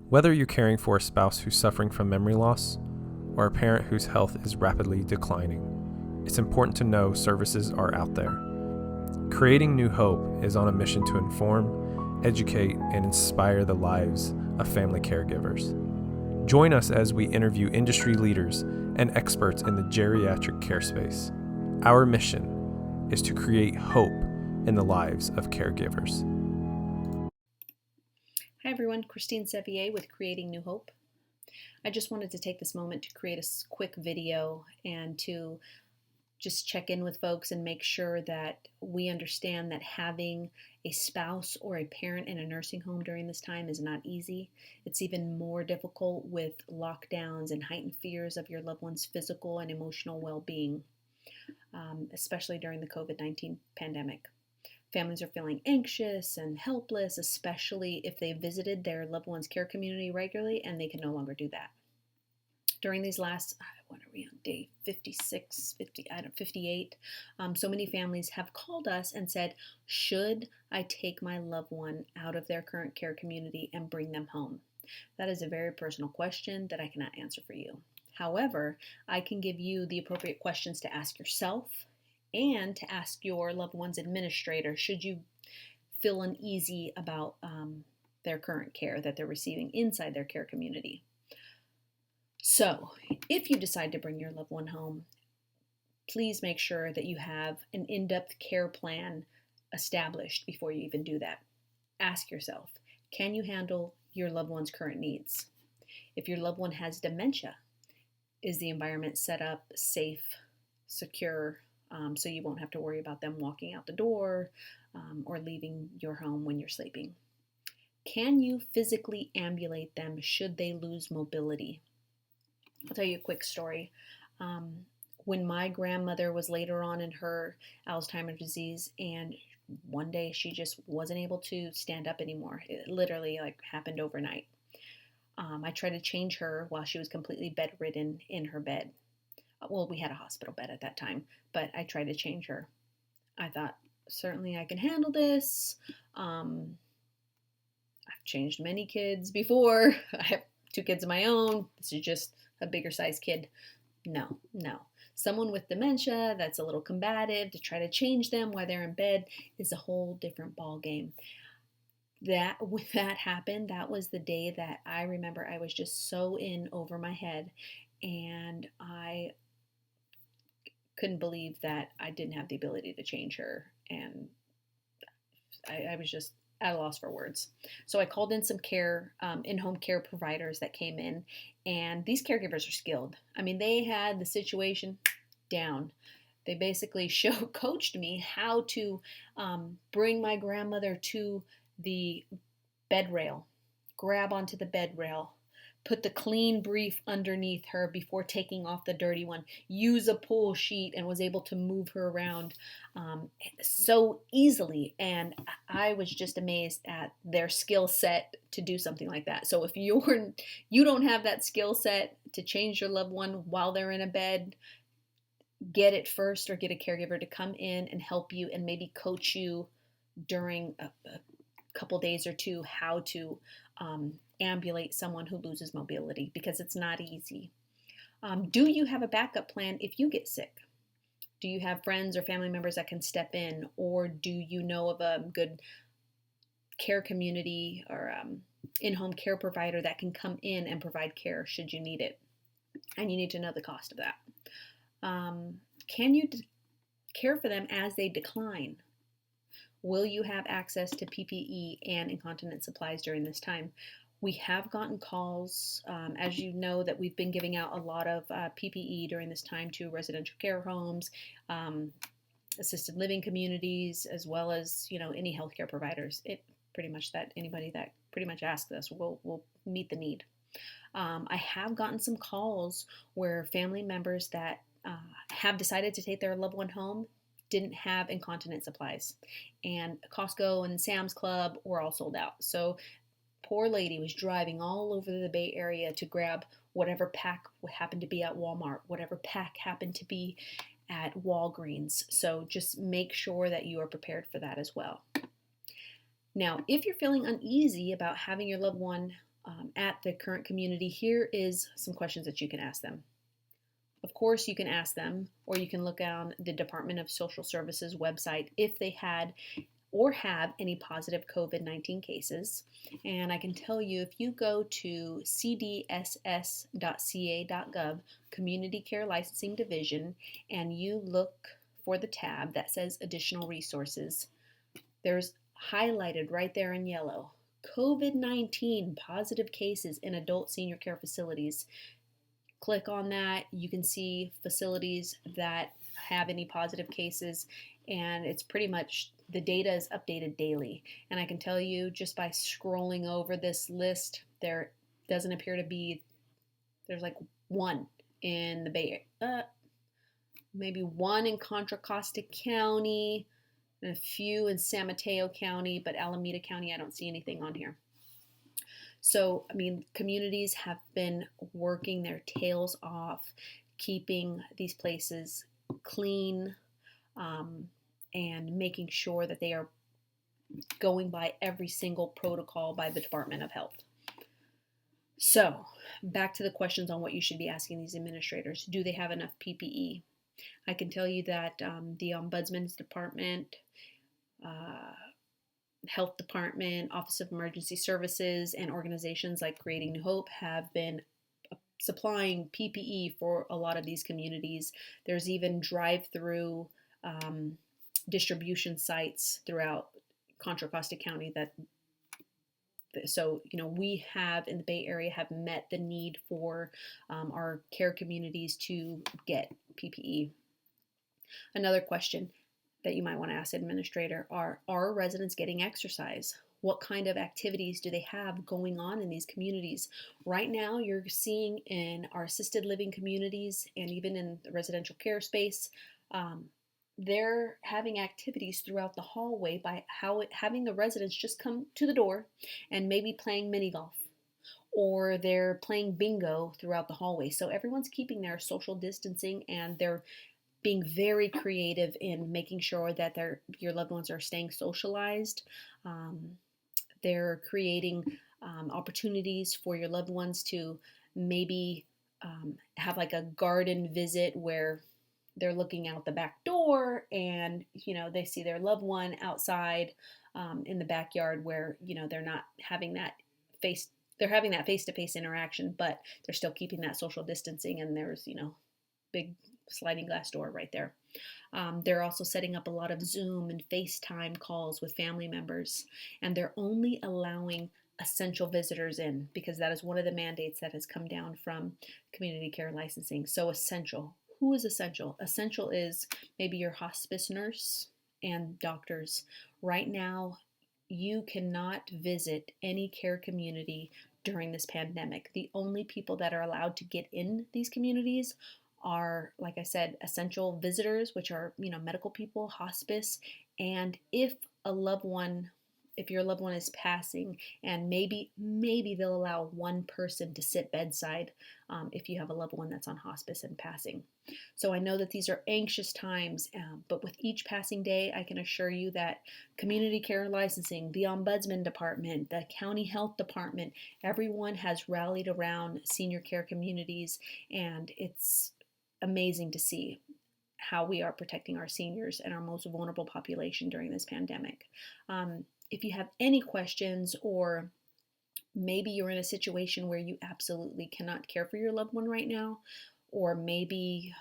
Whether you're caring for a spouse who's suffering from memory loss or a parent whose health is rapidly declining, it's important to know services are out there. Creating New Hope is on a mission to inform, educate, and inspire the lives of family caregivers. Join us as we interview industry leaders and experts in the geriatric care space. Our mission is to create hope in the lives of caregivers. Hi everyone, Christine Sevier with Creating New Hope. I just wanted to take this moment to create a quick video and to just check in with folks and make sure that we understand that having a spouse or a parent in a nursing home during this time is not easy. It's even more difficult with lockdowns and heightened fears of your loved one's physical and emotional well-being, especially during the COVID-19 pandemic. Families are feeling anxious and helpless, especially if they visited their loved one's care community regularly and they can no longer do that. During these last, what are we on, day 58, so many families have called us and said, should I take my loved one out of their current care community and bring them home? That is a very personal question that I cannot answer for you. However, I can give you the appropriate questions to ask yourself and to ask your loved one's administrator should you feel uneasy about their current care that they're receiving inside their care community. So, if you decide to bring your loved one home, please make sure that you have an in-depth care plan established before you even do that. Ask yourself, can you handle your loved one's current needs? If your loved one has dementia, is the environment set up safe, secure, so you won't have to worry about them walking out the door or leaving your home when you're sleeping? Can you physically ambulate them should they lose mobility? I'll tell you a quick story. When my grandmother was later on in her Alzheimer's disease, and one day she just wasn't able to stand up anymore. It literally happened overnight. I tried to change her while she was completely bedridden in her bed. Well, we had a hospital bed at that time, but I tried to change her. I thought, certainly I can handle this. I've changed many kids before. I have 2 kids of my own. This is just a bigger size kid. No. Someone with dementia that's a little combative, to try to change them while they're in bed is a whole different ball game. When that happened, that was the day that I remember I was just so in over my head, and I couldn't believe that I didn't have the ability to change her, and I was just at a loss for words. So I called in some in-home care providers that came in, and these caregivers are skilled. I mean, they had the situation down. They basically coached me how to bring my grandmother to the bed rail, grab onto the bed rail, put the clean brief underneath her before taking off the dirty one, use a pull sheet, and was able to move her around so easily. And I was just amazed at their skill set to do something like that. So if you don't have that skill set to change your loved one while they're in a bed, get it first, or get a caregiver to come in and help you and maybe coach you during a couple days or 2 how to ambulate someone who loses mobility, because it's not easy. Do you have a backup plan if you get sick? Do you have friends or family members that can step in, or do you know of a good care community or in-home care provider that can come in and provide care should you need it? And you need to know the cost of that. Can you care for them as they decline? Will you have access to PPE and incontinence supplies during this time? We have gotten calls, as you know, that we've been giving out a lot of PPE during this time to residential care homes, assisted living communities, as well as any healthcare providers. Anybody that pretty much asks us, will meet the need. I have gotten some calls where family members that have decided to take their loved one home didn't have incontinence supplies, and Costco and Sam's Club were all sold out. So poor lady was driving all over the Bay Area to grab whatever pack happened to be at Walmart, whatever pack happened to be at Walgreens. So just make sure that you are prepared for that as well. Now, if you're feeling uneasy about having your loved one at the current community, here is some questions that you can ask them. Of course, you can ask them, or you can look on the Department of Social Services website if they had or have any positive COVID-19 cases. And I can tell you, if you go to cdss.ca.gov, Community Care Licensing Division, and you look for the tab that says Additional Resources, there's highlighted right there in yellow, COVID-19 positive cases in adult senior care facilities. Click on that. You can see facilities that have any positive cases, and it's pretty much the data is updated daily. And I can tell you just by scrolling over this list, there doesn't appear to be, there's like one in the Bay Area, maybe one in Contra Costa County, and a few in San Mateo County, but Alameda County, I don't see anything on here. So, I mean, communities have been working their tails off, keeping these places clean, and making sure that they are going by every single protocol by the Department of Health. So, back to the questions on what you should be asking these administrators. Do they have enough PPE? I can tell you that the Ombudsman's Department, Health Department, Office of Emergency Services, and organizations like Creating New Hope have been supplying PPE for a lot of these communities. There's even drive-through distribution sites throughout Contra Costa County so we have in the Bay Area have met the need for our care communities to get PPE. Another question that you might want to ask the administrator are residents getting exercise? What kind of activities do they have going on in these communities? Right now, you're seeing in our assisted living communities and even in the residential care space, they're having activities throughout the hallway by having the residents just come to the door and maybe playing mini golf, or they're playing bingo throughout the hallway. So everyone's keeping their social distancing, and they're being very creative in making sure that your loved ones are staying socialized. They're creating opportunities for your loved ones to maybe have like a garden visit where they're looking out the back door and they see their loved one outside in the backyard where they're not having that they're having that face-to-face interaction, but they're still keeping that social distancing, and there's big sliding glass door right there. They're also setting up a lot of Zoom and FaceTime calls with family members, and they're only allowing essential visitors in because that is one of the mandates that has come down from community care licensing. So essential. Who is essential? Essential is maybe your hospice nurse and doctors. Right now, you cannot visit any care community during this pandemic. The only people that are allowed to get in these communities are, like I said, essential visitors, which are, medical people, hospice, and if your loved one is passing, and maybe they'll allow one person to sit bedside if you have a loved one that's on hospice and passing. So I know that these are anxious times, but with each passing day, I can assure you that community care licensing, the Ombudsman Department, the County Health Department, everyone has rallied around senior care communities, and it's amazing to see how we are protecting our seniors and our most vulnerable population during this pandemic. If you have any questions, or maybe you're in a situation where you absolutely cannot care for your loved one right now, or maybe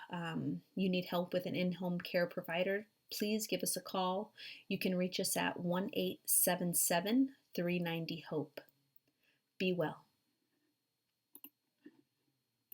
you need help with an in-home care provider, please give us a call. You can reach us at 1-877-390-HOPE. Be well.